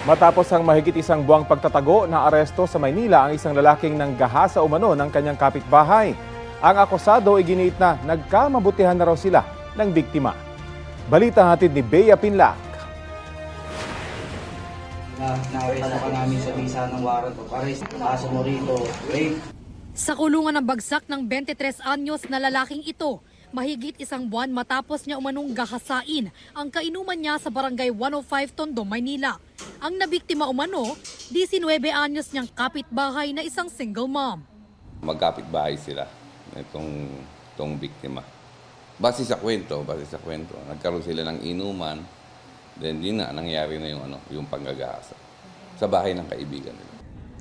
Matapos ang mahigit isang buwang pagtatago, naaresto sa Maynila ang isang lalaking nanggahasa umano ng kanyang kapitbahay. Ang akusado ay giniit na nagkamabutihan na raw sila ng biktima. Balita hatid ni Bea Pinlac. Na-arrest pa namin sa visa ng warrant of arrest. Kaso mo rito, rape. Sa kulungan ng bagsak ng 23 anyos na lalaking ito, mahigit isang buwan matapos niya umanong gahasain ang kainuman niya sa barangay 105 Tondo, Maynila. Ang nabiktima umano, 19 anyos niyang kapitbahay na isang single mom. Magkapitbahay sila itong biktima. Base sa kwento, nagkaroon sila ng inuman, then yun na, nangyari na yung panggagahasa sa bahay ng kaibigan nila.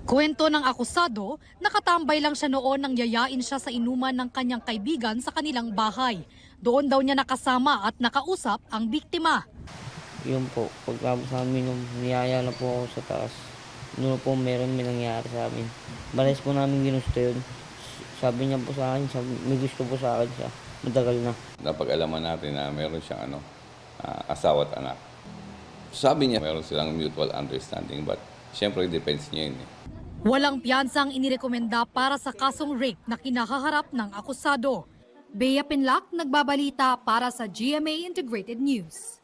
Kwento ng akusado, nakatambay lang siya noon nang yayain siya sa inuman ng kanyang kaibigan sa kanilang bahay. Doon daw niya nakasama at nakausap ang biktima. Yun po, pagkabot sa amin, niyaya na po ako sa taas. Noon po may nangyari sa amin. Balas po namin ginusto yun. Sabi niya po sa akin, may gusto po sa akin siya. Matagal na. Napag-alaman natin na meron siyang asawa at anak. Sabi niya meron silang mutual understanding, but syempre depends niya yun. Walang piyansang inirekomenda para sa kasong rape na kinahaharap ng akusado. Bea Pinlac, nagbabalita para sa GMA Integrated News.